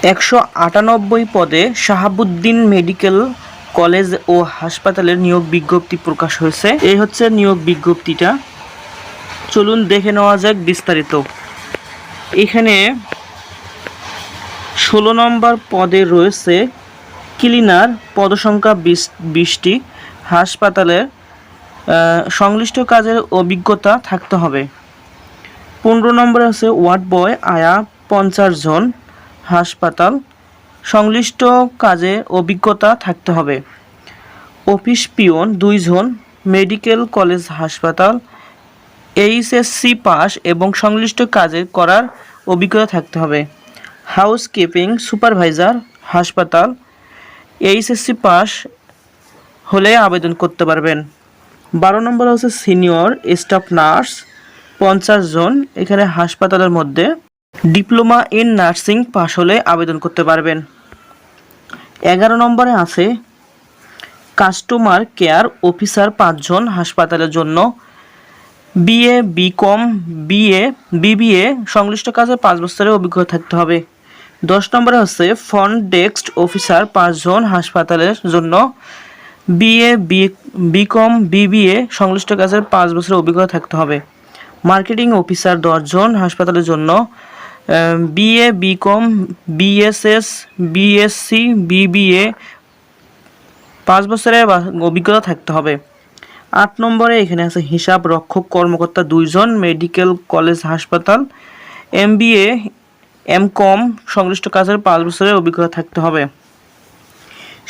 198 পদে Shahabuddin medical college ও হাসপাতালের নিয়োগ বিজ্ঞপ্তি প্রকাশ হয়েছে। এই হচ্ছে নিয়োগ বিজ্ঞপ্তিটা। চলুন দেখে নেওয়া যাক বিস্তারিত। এখানে 16 নম্বর পদে রয়েছে ক্লিনার, পদসংখ্যা 20টি। হাসপাতালের সংশ্লিষ্ট কাজের অভিজ্ঞতা থাকতে হবে। 15 নম্বরে আছে ওয়ার্ড বয়, আয়া 50 জন। হাসপাতাল সংশ্লিষ্ট কাজে অভিজ্ঞতা থাকতে হবে। অফিস পিয়ন 2 জন। মেডিকেল কলেজ হাসপাতাল এইচএসসি পাস এবং সংশ্লিষ্ট কাজে করার অভিজ্ঞতা থাকতে হবে। হাউসকিপিং সুপারভাইজার হাসপাতাল এইচএসসি পাস হলে আবেদন করতে পারবেন। 12 নম্বর হচ্ছে সিনিয়র স্টাফ নার্স 50 জন। এখানে হাসপাতালের মধ্যে ডিপ্লোমা ইন নার্সিং পাস হলে আবেদন করতে পারবেন। 11 নম্বরে আছে কাস্টমার কেয়ার অফিসার 5 জন। হাসপাতালের জন্য বিএ, বিকম, বিবিএ সংশ্লিষ্ট কাজে 5 বছরের অভিজ্ঞতা থাকতে হবে। 10 নম্বরে হচ্ছে ফ্রন্ট ডেস্ক অফিসার 5 জন। হাসপাতালের জন্য বিএ, বিকম, বিবিএ সংশ্লিষ্ট কাজের 5 বছরের অভিজ্ঞতা থাকতে হবে। মার্কেটিং অফিসার 10 জন। হাসপাতালের জন্য BA, BCom, BSS, BSc, BBA 5 বছরের অভিজ্ঞতা থাকতে হবে। 8 নম্বরে এখানে আছে হিসাব রক্ষক কর্মকর্তা 2 জন। মেডিকেল কলেজ হাসপাতাল এমবিএ, এমকম সংশ্লিষ্ট কাজের 5 বছরের অভিজ্ঞতা থাকতে হবে।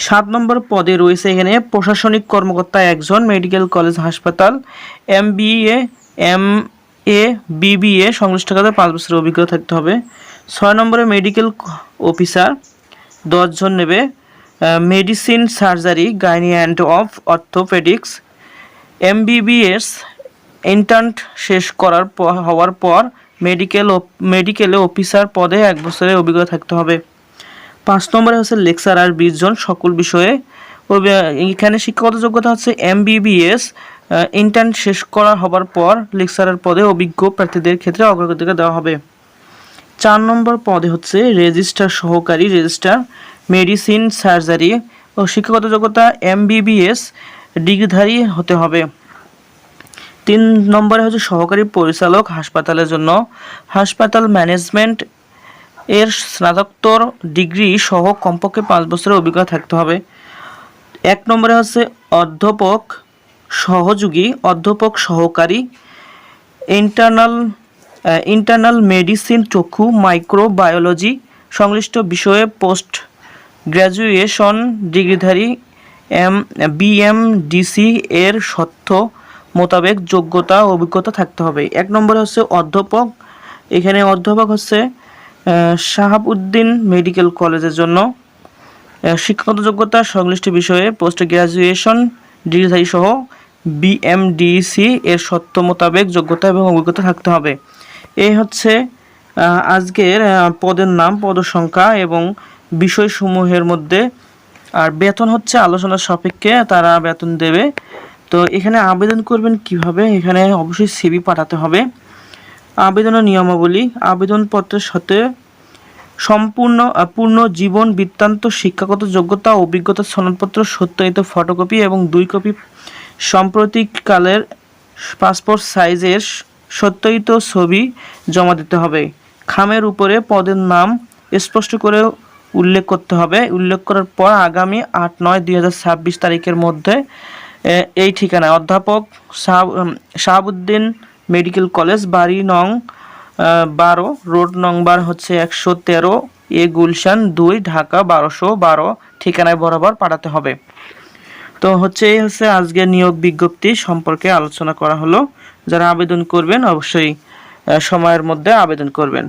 7 নম্বর পদে রয়েছে এখানে প্রশাসনিক কর্মকর্তা 1 জন। মেডিকেল কলেজ হাসপাতাল এমবিএ, এমএ, বিবিএ সংশ্লিষ্ট কাজে 5 বছরের অভিজ্ঞতা থাকতে হবে। 6 নম্বরে মেডিকেল অফিসার 10 জন নেবে। Medicine surgery, gynae and of orthopaedics MBBS intern শেষ হওয়ার পর মেডিকেলে অফিসার পদে 1 বছরের অভিজ্ঞতা থাকতে হবে। 5 নম্বরে হচ্ছে লেকচারার 20 জন সকল বিষয়ে। এখানে শিক্ষাগত যোগ্যতা হচ্ছে এমবিবিএস ইন্টার্ন শেষ হওয়ার পর লেকচারার পদে অভিজ্ঞ প্রার্থীদের ক্ষেত্রে অগ্রাধিকার দেওয়া হবে। 4 নম্বর পদে হচ্ছে রেজিস্ট্রার সহকারী, রেজিস্ট্রার মেডিসিন সার্জারি ও শিক্ষাগত যোগ্যতা এমবিবিএস ডিগ্রিধারী হতে হবে। 3 নম্বরে হচ্ছে সহকারী পরিচালক হাসপাতালের জন্য হাসপাতাল ম্যানেজমেন্ট এর স্নাতকোত্তর ডিগ্রি সহ কমপক্ষে 5 বছরের অভিজ্ঞতা থাকতে হবে। 1 নম্বরে হচ্ছে অধ্যাপক সহযোগী, অধ্যাপক সহকারী ইন্টারনাল মেডিসিন, চক্ষু, মাইক্রোবায়োলজি সংশ্লিষ্ট বিষয়ে পোস্ট গ্র্যাজুয়েশন ডিগ্রিধারী বিএমডিসি এর শর্ত মোতাবেক যোগ্যতা ও অভিজ্ঞতা থাকতে হবে। 1 নম্বরে হচ্ছে অধ্যাপক। এখানে অধ্যাপক হচ্ছে শাহাবুদ্দিন মেডিকেল কলেজের জন্য শিক্ষাগত যোগ্যতা সংশ্লিষ্ট বিষয়ে পোস্ট গ্র্যাজুয়েশন ডিগ্রিধারী সহ বিএমডিসি এর শর্ত মোতাবেক যোগ্যতা এবং অভিজ্ঞতা থাকতে হবে। এই হচ্ছে আজকের পদের নাম, পদসংখ্যা এবং বিষয়সমূহের মধ্যে। আর বেতন হচ্ছে আলোচনার সাপেক্ষে তারা বেতন দেবে। তো এখানে আবেদন করবেন কিভাবে? এখানে অবশ্যই সিভি পাঠাতে হবে। আবেদনের নিয়মাবলী: আবেদনপত্রের সাথে পূর্ণ জীবন বৃত্তান্ত, শিক্ষাগত যোগ্যতা, অভিজ্ঞতা সনদপত্র, সত্যায়িত ফটোকপি এবং 2 কপি সাম্প্রতিককালের পাসপোর্ট সাইজের সত্যায়িত ছবি জমা দিতে হবে। খামের উপরে পদের নাম স্পষ্ট করে উল্লেখ করতে হবে। উল্লেখ করার পর আগামী 8/9/2026 তারিখের মধ্যে এই ঠিকানায় অধ্যাপক শাহাবুদ্দিন মেডিকেল কলেজ, বাড়ি নং 12, রোড নম্বর হচ্ছে 113 এ, গুলশান 2, ঢাকা 1212 ঠিকানায় বরাবর পাঠাতে হবে। তো এই হচ্ছে আজকে নিয়োগ বিজ্ঞপ্তি সম্পর্কে আলোচনা করা হলো। যারা আবেদন করবেন অবশ্যই সময়ের মধ্যে আবেদন করবেন।